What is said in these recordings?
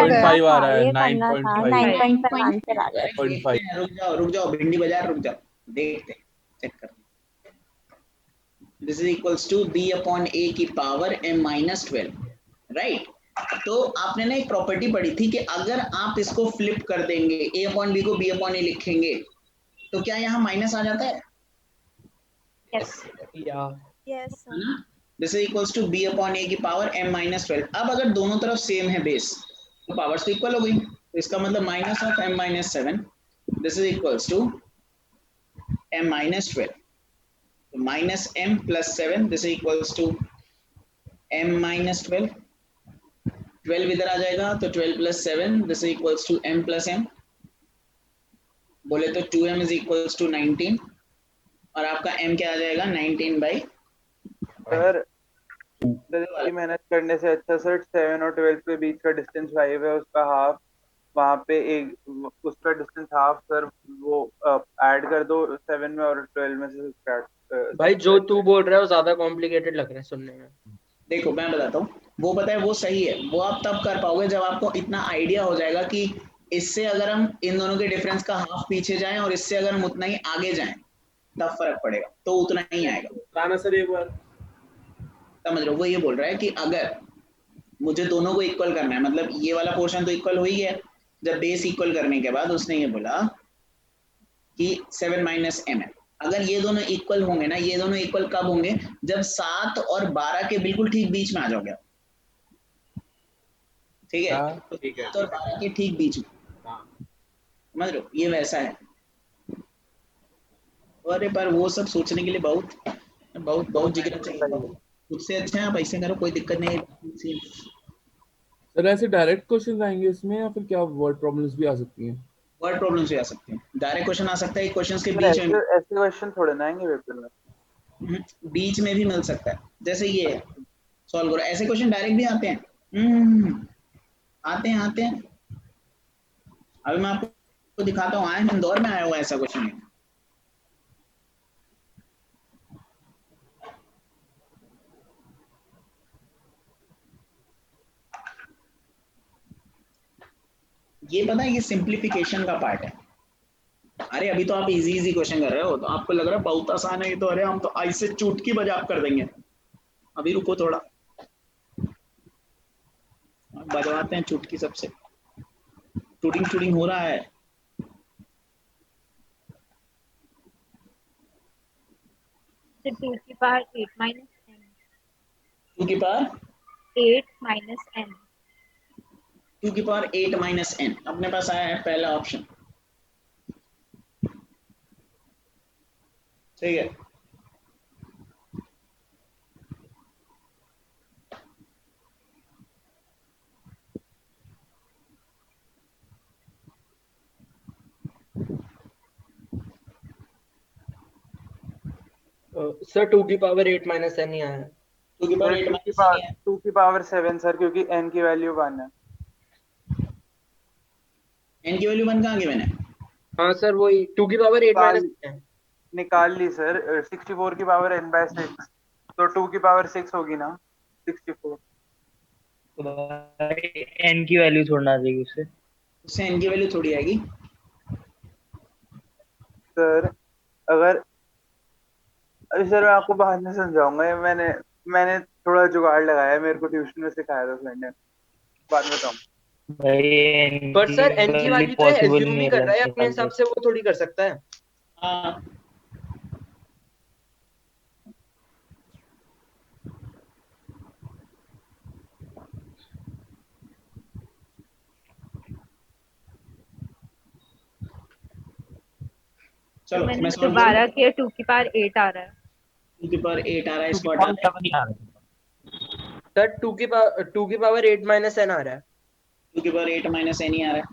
करना 9.5 आ था, रहा है, ये करना था। 9.5 9.5 आंसर आ गया। 9.5। रुक जाओ भिंडी बाजार, रुक जाओ, देखते चेक कर। This is equals to b upon a की पावर m-12, राइट। तो आपने ना एक प्रॉपर्टी पढ़ी थी कि अगर आप इसको फ्लिप कर देंगे, a अपॉन b को b अपॉन a लिखेंगे, तो क्या यहाँ माइनस आ जाता है? यस यस है ना? This is equals to b upon a की पावर m-12। अब अगर दोनों तरफ सेम है बेस, तो पावर्स तो इक्वल हो गई, तो इसका मतलब minus of m-7, this is equals to m-12, तो minus m plus 7, this is equals to m-12। 12 इधर आ जाएगा, तो 12 plus 7, this is equals to m plus m। बोले तो 2m इज इक्वल्स टू 19, और आपका m क्या आ जाएगा? 19/। सर की मेहनत करने से अच्छा सर 7 और 12 के बीच का डिस्टेंस 5 है, उसका हाफ वहाँ पे एक उसका डिस्टेंस हाफ सर, वो ऐड कर दो 7 में और 12 में से subtract। भाई जो तू बोल रहा है वो ज्यादा कॉम्प्लिकेटेड लग रहा है सुनने में। देखो मैं बताता हूँ, वो पता है वो सही है, वो आप तब कर पाओगे जब आपको इतना आइडिया हो जाएगा कि इससे अगर हम इन दोनों के डिफरेंस का हाफ पीछे जाएं और इससे अगर हम उतना ही आगे जाएं, तब फर्क पड़ेगा, तो उतना ही आएगा। ना सर एक बार समझ रहे हो? वो ये बोल रहा है कि अगर मुझे दोनों को इक्वल करना है, मतलब ये वाला पोर्शन तो इक्वल हो ही गया, जब बेस इक्वल करने के बाद उसने ये बोला कि 7 माइनस m है। अगर ये दोनों इक्वल होंगे ना, ये दोनों इक्वल कब होंगे? जब 7 और 12 के बिल्कुल ठीक बीच में आ जाओगे, ठीक है? तो 7 और 12 के ठीक बीच में, समझ रहे हो? ये वैसा है। अरे पर वो सब सोचने के लिए बहुत बहुत बहुत जिक्र चाहिए। उससे अच्छा है आप ऐसे करो, कोई दिक्कत नहीं है। सर ऐसे डायरेक्ट क्वेश्चन आएंगे इसमें, या फिर क्या वर्ड प्रॉब्लम्स भी आ सकती हैं? वर्ड प्रॉब्लम्स भी आ सकते हैं, डायरेक्ट क्वेश्चन आ सकता है, क्वेश्चंस के सर बीच में ऐसे क्वेश्चन थोड़े ना आएंगे पेपर में। बीच में भी मिल सकता है, जैसे ये सॉल्व करो, ऐसे क्वेश्चन डायरेक्ट भी आते हैं। आते हैं। अभी मैं आपको दिखाता हूँ, आया इंदौर में आया हुआ ऐसा क्वेश्चन है। ये पता है, ये सिंप्लीफिकेशन का पार्ट है। अरे अभी तो आप इजी क्वेश्चन कर रहे हो, तो आपको लग रहा है बहुत आसान है ये तो, अरे हम तो ऐसे चुटकी बजा आप कर देंगे। अभी रुको थोड़ा, बजवाते हैं चुटकी सबसे। टूटिंग हो रहा है। तो 2 की पावर 8 माइनस n। 2 की पावर 8 माइनस n। 2 की पावर 8 माइनस n अपने पास आया है पहला ऑप्शन, ठीक है। सर 2 की पावर 8 माइनस n ही आया है। 2 की पावर 8 माइनस n है। 2 की पावर 7 सर, क्योंकि n की वैल्यू 1 है। n की वैल्यू 1 कहाँ गिवन है? हाँ सर वही 2 की पावर 8 माइनस n। निकाल ली सर, 64 की पावर n/6, तो 2 की पावर 6 होगी ना 64। तो भाई n की वैल्यू छोड़ना चाहिए उससे। उससे n की वैल्यू थोड़ी आएगी सर अगर अभी सर मैं आपको बाद में समझाऊंगा, ये मैंने थोड़ा जुगाड़ लगाया है, मेरे को ट्यूशन में सिखाया था फ्रेंड ने, बाद में बताऊंगा। भाई n पर की सर n की वैल्यू वैल्यू तो पॉसिबल ही एज्यूम नहीं ही है कर रहा है, लेंथ अपने निकाल हिसाब के। से वो थोड़ी कर सकता है। हाँ। चलो मैं मैंने सॉल्व दोबारा करूं। किया, 2 की पावर 8 आ रहा है। 2 की पावर 8 आ रहा है, इसको 2 हटा दें। नहीं आ रहा सर 2 की पावर 8 माइनस n आ रहा है। 2 की पावर 8 माइनस n ही आ रहा है।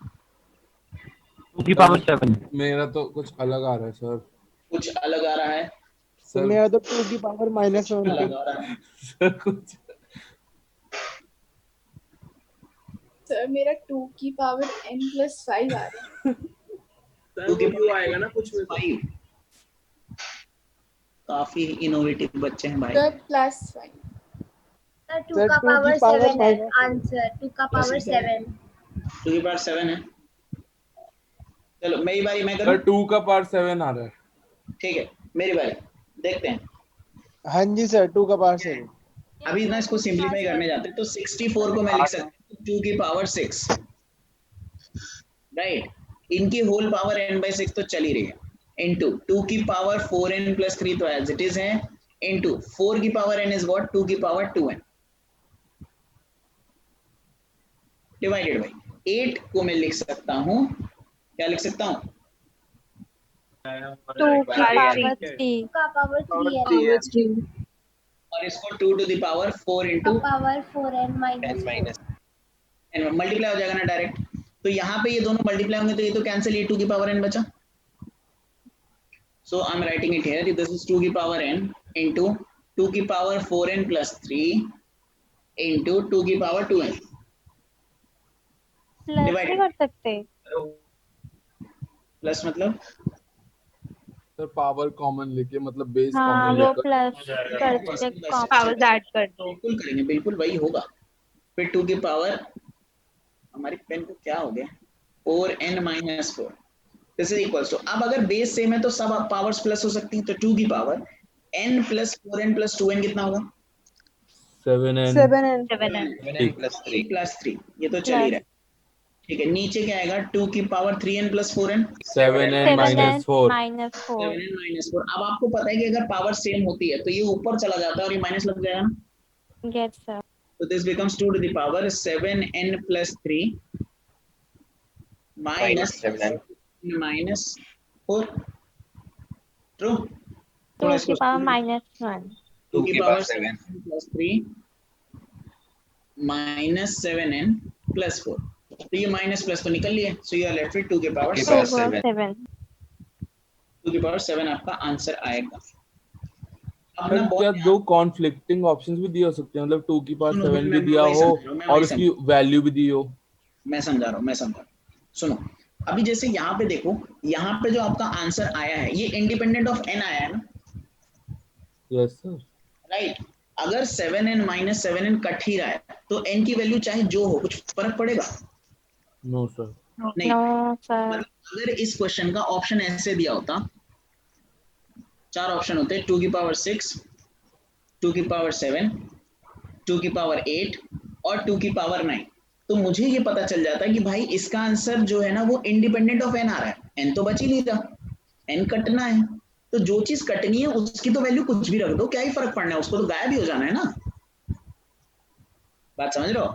2 की पावर 7। मेरा तो कुछ अलग आ रहा है सर। कुछ अलग आ रहा है सर मेरा तो 2 की पावर कुछ -1 अलग आ रहा है। सर कुछ सर मेरा 2 की पावर n+5 आ रहा है। सर 2 की पावर आएगा ना कुछ में 5। काफी इनोवेटिव बच्चे हैं भाई। सर +5। सर 2 सर का 2 की पावर पावर 7 है 5 आंसर, 2 का पावर 7। 2 की पावर 7 है। चलो मेरी बारी, मैं सर करूं? 2 का पावर 7 आ रहा है। ठीक है मेरी बारी, देखते हैं। हाँ जी सर, 2 का पावर 7। अभी ना इसको सिंप्लीफाई करने जाते हैं, तो 64 को मैं लिख सकता हूँ 2 की पावर 6, राइट। इनकी होल पावर n/6 तो चली रही है, इनटू 2 की पावर 4n + 3 तो एज इट इज है, इनटू 4 की पावर n इज व्हाट, 2 की पावर 2n, डिवाइडेड बाई 8 को मैं लिख सकता हूँ, क्या लिख सकता हूँ? 2 की पावर 3 का पावर 3 3 है। और इसको 2 to the power 4 into power 4n minus n multiply हो जाएगा ना डायरेक्ट। तो यहाँ पे ये दोनों मल्टीप्लाई होंगे तो ये तो कैंसिल, ये 2 की पावर n बचा। So I am writing it here, this is 2 की पावर n इंटू 2 की पावर 4n + 3 इंटू 2 की पावर 2n प्लस नहीं डिवाइडेड। कर सकते। प्लस मतलब सर पावर कॉमन लेके, मतलब बेस हाँ कॉमन वो लेकर। प्लस करके बस पावर्स ऐड कर दो। बिल्कुल करेंगे, बिल्कुल वही होगा। फिर 2 की पावर, हमारी पेन को क्या हो गया, 4n - 4, this is equals to, अब अगर बेस सेम है तो सब पावर्स प्लस हो सकती हैं, तो 2 की पावर n + 4n + 2n कितना होगा? 7n 7n 8 + 3, ये तो चल ही रहा है। ठीक है, नीचे क्या आएगा, 2 की power 3n + 4n 7n - 7n 4। -4। 7n - 4। अब आपको पता है कि अगर पावर सेम होती है तो ये ऊपर चला जाता है और ये माइनस लग जाएगा ना, यस सर। तो this becomes 2 to the power 7n + 3 -4, true. 2 थोड़ा की इसको पावर -1। 2 की पावर 7n + 3 -7n + 4, तो ये माइनस प्लस तो निकल लिया, so you are left with 2 की पावर 2 7। 7। 2 की पावर 7 आपका आंसर आएगा। अब सर ना क्या बहुत दो कॉन्फ्लिक्टिंग ऑप्शंस भी दिए हो सकते हैं, मतलब 2 की पावर सुनो, 7 मैं भी दिया वही हो समझ रहा हूँ, मैं और वही उसकी वैल्यू भी दी हो? मैं समझा रहा हूँ। सुनो, अभी जैसे यहाँ पे देखो, यहाँ पे जो आपका आंसर आया है ये इंडिपेंडेंट ऑफ n आया है ना, यस सर। राइट। अगर 7n - 7n कट ही रहा है तो n की वैल्यू चाहे जो हो, कुछ फर्क पड़ेगा? No sir. नहीं। No sir. मतलब अगर इस क्वेश्चन का ऑप्शन ऐसे दिया होता, 4 ऑप्शन होते, 2 की पावर 6, 2 की पावर 7, 2 की पावर 8 और 2 की पावर 9, तो मुझे ये पता चल जाता है कि भाई इसका आंसर जो है ना वो इंडिपेंडेंट ऑफ n आ रहा है, n तो बच ही नहीं रहा, n कटना है, तो जो चीज कटनी है उसकी तो वैल्यू कुछ भी रख दो, क्या ही फर्क पड़ना है, उसको तो गायब ही हो जाना है ना। बात समझ रहे हो?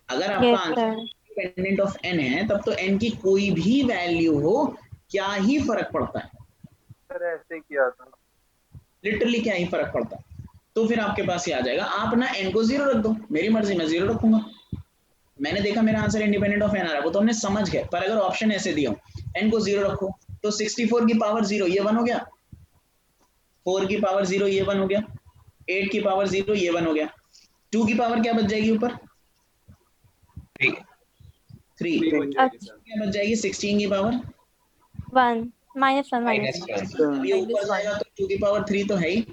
अगर आपका yes answer sir. Independent of n है तब तो n की कोई भी वैल्यू हो क्या ही फर्क पड़ता है, सर ऐसे किया था। लिटरली क्या ही फर्क पड़ता है। तो फिर आपके पास ये आ जाएगा, आप ना n को 0 रख दो, मेरी मर्जी, मैं 0 रखूंगा, मैंने देखा मेरा आंसर इंडिपेंडेंट ऑफ n आ रहा है, वो तो हमने समझ गए। पर अगर ऑप्शन ऐसे दिया हो n को 0 रखो, तो 64 की पावर 0 ये 1 हो गया, 4 की पावर 0 ये 1 हो गया, 8 की पावर 0 ये 1 हो गया, 2 की पावर क्या बच जाएगी ऊपर, 3 अच्छा क्या बच जाएगी, 16 की पावर, 1 -1 अब ये ऊपर जाएगा तो 2 की पावर 3 तो है ही,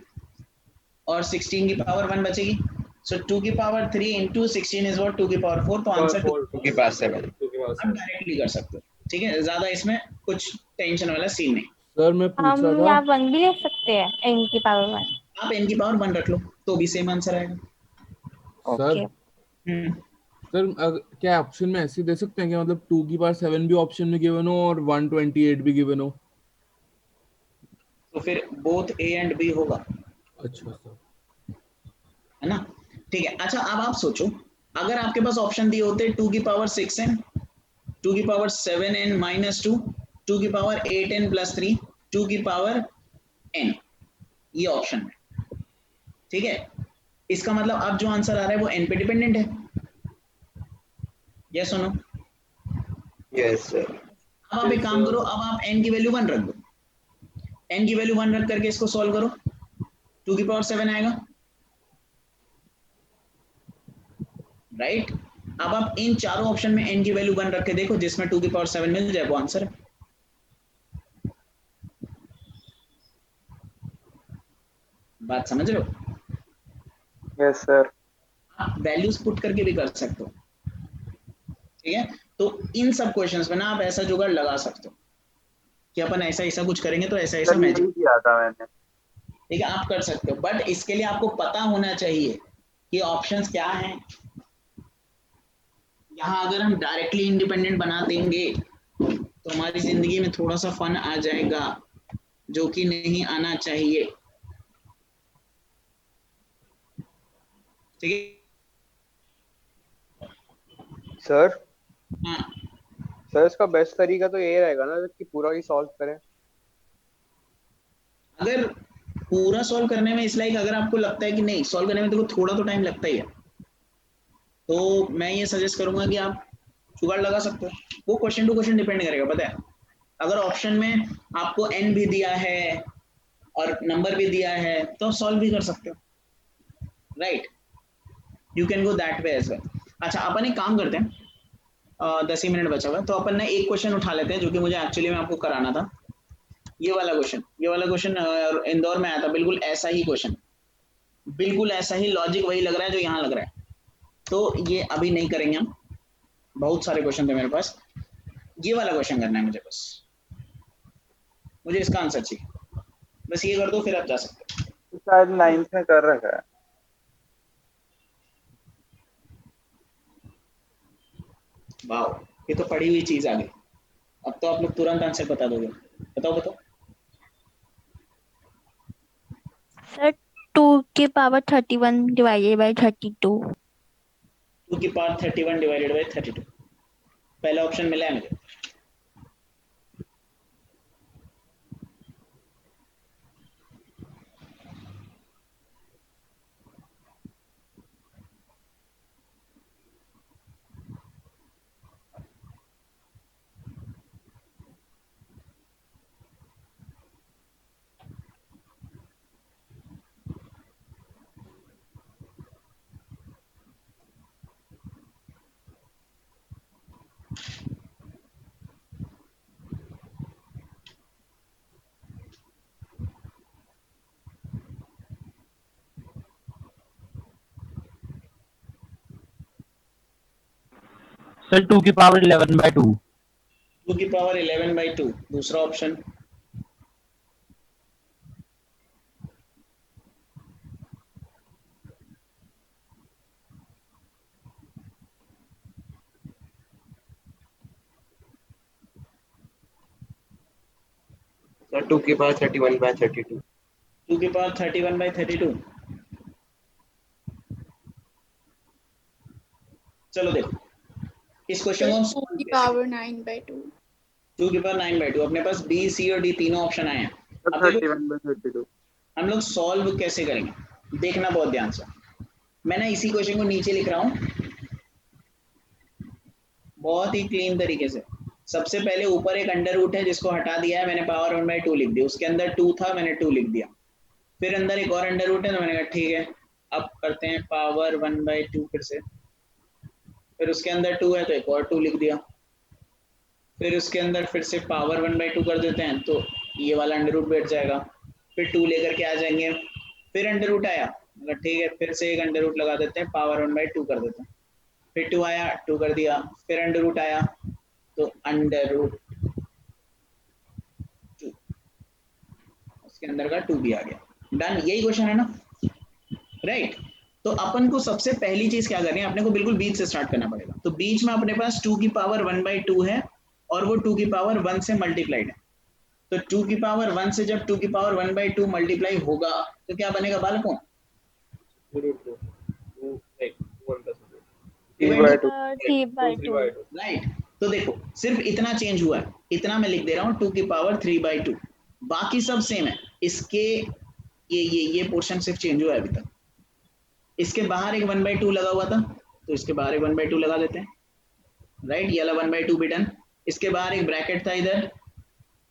और 16 की पावर 1 बचेगी, सो 2 की पावर 3 इंटू 16 इज व्हाट, 2 की पावर 4, तो आंसर 2 की पावर 7। आप डायरेक्टली कर सकते हो। ठीक है, ज्यादा इसमें कुछ टेंशन वाला सीन नहीं। सर मैं पूछ हम रहा था, यहाँ 1 भी ले सकते हैं n की पावर 1। आप n की पावर 1 रख लो तो भी सेम आंसर आएगा। Sir okay. सर क्या ऑप्शन में ऐसे दे सकते हैं कि मतलब 2 की पावर 7 भी ऑप्शन में गिवन हो और 128 भी गिवन हो? तो फिर बोथ a एंड b होगा, अच्छा सर। है ना। ठीक है, अच्छा अब आप सोचो, अगर आपके पास ऑप्शन दिए होते 2 की पावर 6n, 2 की पावर 7n - 2, 2 की पावर 8n + 3, 2 की पावर n, ये ऑप्शन है, ठीक है। इसका मतलब अब जो आंसर आ रहा है वो n पे डिपेंडेंट है, यस सुनो। Yes sir. अब आप एक काम करो, अब आप n की वैल्यू 1 रख दो, n की वैल्यू 1 रख करके इसको सॉल्व करो, 2 की पावर 7 आएगा, राइट। अब आप इन चारों ऑप्शन में n की वैल्यू 1 रख के देखो, जिसमें 2 की पावर 7 मिल जाए वो आंसर है। बात समझ रहे हो? Yes sir. आप वैल्यूज पुट करके भी कर सकते हो, ठीक है। तो इन सब क्वेश्चंस में ना आप ऐसा जुगाड़ लगा सकते हो कि अपन ऐसा ऐसा कुछ करेंगे तो ऐसा ऐसा सर मैजिक, यही किया था मैंने। ठीक है, आप कर सकते हो, बट इसके लिए आपको पता होना चाहिए कि ऑप्शंस क्या हैं। यहाँ अगर हम डायरेक्टली इंडिपेंडेंट बना देंगे तो हमारी जिंदगी में थोड़ा सा फन आ जाएगा, जो कि नहीं आना चाहिए, ठीक है। सर हाँ, सर इसका बेस्ट तरीका तो यही रहेगा ना कि पूरा ही सॉल्व करें। अगर पूरा सॉल्व करने में इसलिए अगर आपको लगता है कि नहीं सॉल्व करने में देखो थोड़ा तो टाइम लगता ही है, तो मैं ये सजेस्ट करूंगा कि आप जुगाड़ लगा सकते हो। वो क्वेश्चन टू क्वेश्चन डिपेंड करेगा, पता है। अगर ऑप्शन में आपको एन भी दिया है और नंबर भी दिया है तो आप सॉल्व भी कर सकते हो, right. You can go that way as well. अच्छा, अपन एक काम करते हैं, 10 ही मिनट बचा हुआ है, तो अपन ने एक क्वेश्चन उठा लेते हैं जो कि मुझे एक्चुअली में आपको कराना था। ये वाला क्वेश्चन इंदौर में आया था, बिल्कुल ऐसा ही क्वेश्चन, बिल्कुल ऐसा ही लॉजिक वही लग रहा है जो यहाँ लग रहा है। तो ये अभी नहीं करेंगे हम, बहुत सारे क्वेश्चन थे मेरे पास। ये वाला क्वेश्चन करना है मुझे, बस मुझे इसका आंसर चाहिए, बस ये कर दो फिर आप जा सकते हो। शायद 9th में कर रखा है। वाह, ये तो पढ़ी हुई चीज आ गई। अब तो आप लोग तुरंत आंसर बता दोगे। बताओ। सर 2 की पावर 31 डिवाइडेड बाय 32। 2 की पावर 31 डिवाइडेड बाय 32, पहला ऑप्शन मिला है मुझे। सर 2 की पावर 11/2। 2 की पावर 11/2, दूसरा ऑप्शन। सर 2 की पावर 31/32। 2 की पावर 31/32। चलो देखो इस क्वेश्चन को हम 2 की पावर 9/2। 2 की पावर 9/2, अपने पास बी, सी और डी तीनों ऑप्शन आए हैं। अब देखो 31/32। हम लोग सॉल्व कैसे करेंगे, देखना बहुत ध्यान से। मैं ना इसी क्वेश्चन को नीचे लिख रहा हूँ बहुत ही क्लीन तरीके से। सबसे पहले ऊपर एक अंडर रूट है जिसको हटा दिया है मैंने, पावर 1/2 लिख दिया, उसके अंदर 2 था मैंने 2 लिख दिया। फिर अंदर एक और अंडर रूट है तो मैंने कहा ठीक है, अब करते हैं पावर 1/2 फिर से। फिर उसके अंदर 2 है तो एक और 2 लिख दिया। फिर उसके अंदर फिर से पावर 1/2 कर देते हैं तो ये वाला अंडर रूट बैठ जाएगा। फिर 2 लेकर के आ जाएंगे। फिर अंडर रूट आया, मतलब ठीक है, फिर से एक अंडर रूट लगा देते हैं, पावर 1/2 कर देते हैं। फिर 2 आया, 2 कर दिया। फिर अंडर रूट आया तो अंडर रूट 2, उसके अंदर का 2 भी आ गया। डन, यही क्वेश्चन है ना, राइट। तो अपन को सबसे पहली चीज क्या करनी है, अपने को बिल्कुल बीच से स्टार्ट करना पड़ेगा। तो बीच में अपने पास 2 की पावर 1/2 है और वो 2 की पावर 1 से मल्टीप्लाइड है। तो 2 की पावर 1 से जब 2 की पावर 1/2 मल्टीप्लाई होगा तो क्या बनेगा बालकों? राइट। तो देखो सिर्फ इतना चेंज हुआ है, इतना मैं लिख दे रहा हूँ 2 की पावर 3/2, बाकी सब सेम है। इसके ये पोर्शन सिर्फ चेंज हुआ है अभी तक। इसके बाहर एक 1/2 लगा हुआ था तो इसके बाहर एक 1/2 लगा देते हैं, राइट। ये वाला 1/2 भी डन। इसके बाहर एक ब्रैकेट था, इधर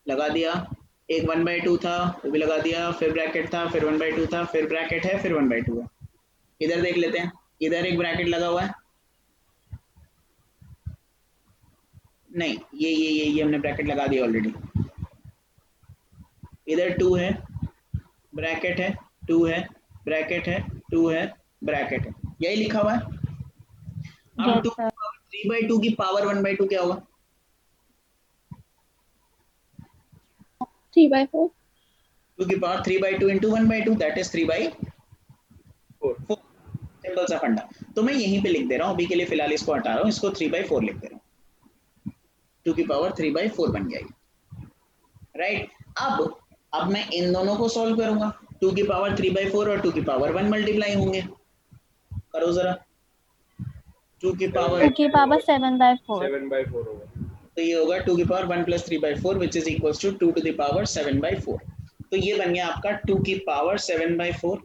लगा दिया। एक 1/2 था वो भी लगा दिया, फिर ब्रैकेट था, फिर 1/2 था, फिर ब्रैकेट है, फिर 1/2 है। इधर देख लेते हैं, इधर एक ब्रैकेट लगा हुआ है, नहीं ये हमने ब्रैकेट लगा दिया ऑलरेडी। इधर 2 है, ब्रैकेट है, 2 है, ब्रैकेट है, 2 है, ब्रैकेट है, यही लिखा हुआ है। अब 2 की पावर 3/2 की पावर 1/2 क्या होगा? 3/4 2 की power 3/2 into 1/2 that is 3/4. Simple सा फंडा। तो मैं यहीं पे लिख दे रहा हूँ, अभी के लिए फिलहाल इसको हटा रहा हूँ, इसको 3/4 लिख दे रहा हूँ, 2 की पावर 3/4 बन गया, राइट। अब मैं इन दोनों को सॉल्व करूंगा, 2 की पावर 3/4 और 2 की पावर 1 मल्टीप्लाई होंगे, करो जरा। 2 की पावर 2 की पावर 7/4 7/4 होगा। तो ये होगा 2 की power 1 + 3/4 which is equals to 2 to the power 7/4। तो ये बन गया आपका 2 की पावर 7/4।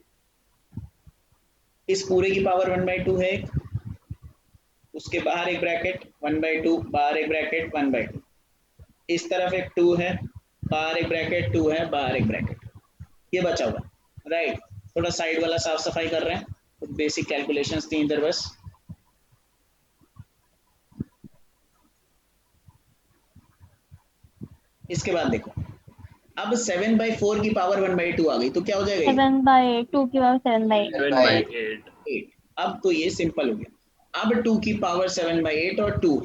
इस पूरे की पावर 1/2 है, उसके बाहर एक ब्रैकेट 1/2, बाहर एक ब्रैकेट 1/2, इस तरफ एक 2 है, बाहर एक ब्रैकेट 2 है, बाहर एक ब्रैकेट, ये बचा हुआ, राइट। थोड़ा साइड वाला साफ सफाई कर रहे हैं, तो बेसिक कैलकुलेशंस थी इधर बस। इसके बाद देखो, अब 7/4 की पावर 1/2 आ गई, तो क्या हो जाएगा? 7/8 2 की पावर 7/8 7/8 8। अब तो ये सिंपल हो गया। अब 2 की पावर 7/8 और 2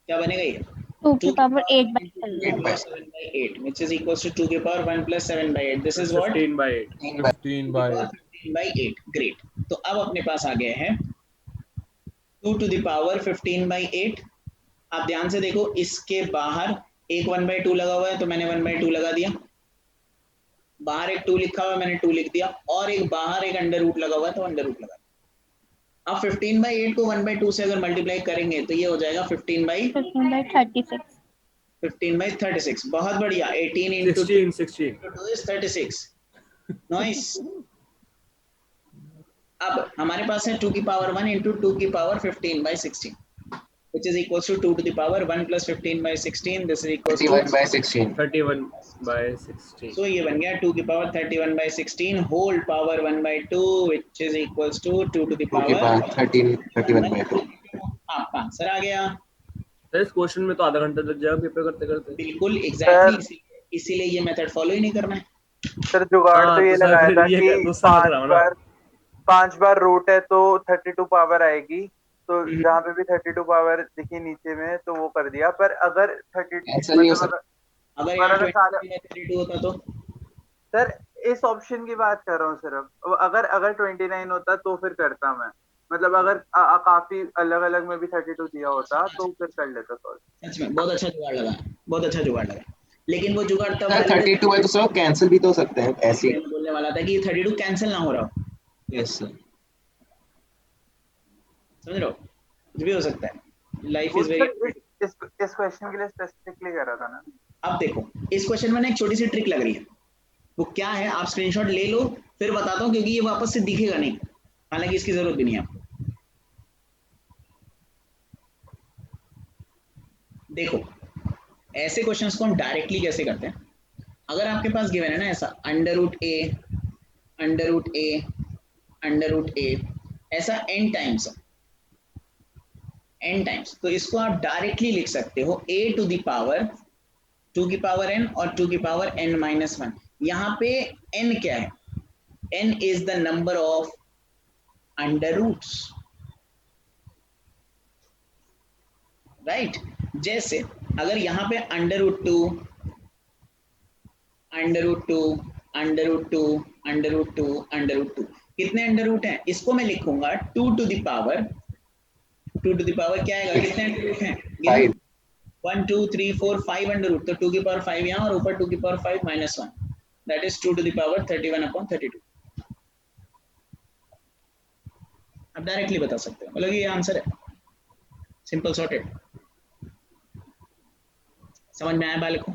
क्या बनेगा? ये 2 की 2 की power power 8/7 7/8 which is equals to 2 की power 1 + 7/8 this is what 15/8 15/8 15/8। Great. तो अब अपने पास आ गया है 2 to the power 15/8। आप ध्यान से देखो, इसके बाहर एक 1/2 लगा हुआ है, तो मैंने 1/2 लगा दिया, बाहर एक 2 लिखा हुआ है, मैंने 2 लिख दिया, और एक बाहर एक अंडर रूट लगा हुआ है, तो अंडर रूट लगा दिया। अब 15/8 को 1/2 से अगर मल्टीप्लाई करेंगे तो ये हो जाएगा 15/36 15/36। बहुत बढ़िया। 18 into 16 2 is 36। नाइस। अब हमारे पास है 2 की पावर 1 into 2 की power 15/16 which is equals to 2 to the power 1 + 15/16 this is equals to 31/16 31/16 so ये बन गया 2 की power 31/16 whole power 1/2 which is equals to 2 to the 2 की power पावर 31/2 आपका आंसर आ गया। सर इस क्वेश्चन में तो आधा घंटा लग जाएगा पेपर करते करते। बिल्कुल एग्जैक्टली, इसीलिए ये मेथड फॉलो ही नहीं करना है। सर जुगाड़ तो ये लगाया था कि 5 बार रूट है तो 32 पावर आएगी, तो जहाँ पे भी 32 पावर दिखी नीचे में तो वो कर दिया। पर अगर 32 अगर यहाँ 32 होता तो सर इस ऑप्शन की बात कर रहा हूँ सिर्फ, अगर 29 होता तो फिर करता मैं, मतलब अगर काफी अलग अलग में भी 32 दिया होता तो फिर कर लेता सॉल्व। सच में बहुत अच्छा जुगाड़ लगा, बहुत अच्छा जुगाड़ लगा। लेकिन वो जुगाड़ तब 32 है तो सर कैंसिल भी तो हो सकते हैं ऐसे। बोलने वाला था कि 32 कैंसिल ना हो रहा हो। यस सर, समझ रहे हो, कुछ भी हो सकता है, लाइफ इज वेरी। इस क्वेश्चन के लिए स्पेसिफिकली कर रहा था ना। अब देखो, इस क्वेश्चन में ना एक छोटी सी ट्रिक लग रही है, वो क्या है आप स्क्रीनशॉट ले लो, फिर बताता हूँ, क्योंकि ये वापस से दिखेगा नहीं, हालांकि इसकी जरूरत भी नहीं है आपको। देखो, ऐसे क्वेश्चंस को हम डायरेक्टली कैसे करते हैं, अगर आपके पास गिवन है ना ऐसा √a ऐसा n टाइम्स, तो इसको आप डायरेक्टली लिख सकते हो a to the power 2 की पावर n और 2 की पावर n-1। यहाँ पे n क्या है? n is the number of under roots, right. जैसे अगर यहाँ पे √2 कितने अंडर रूट हैं, इसको मैं लिखूंगा 2 to the power क्या आएगा, कितने अंडर रूट हैं? 1 2 3 4 5 अंडर रूट, तो 2 की पावर 5 यहाँ और ऊपर 2 की power 5 -1, that is 2 to the power 31/32। आप डायरेक्टली बता सकते हो, मतलब ये आंसर है, सिंपल सॉर्टेड। समझ में आया बालकों?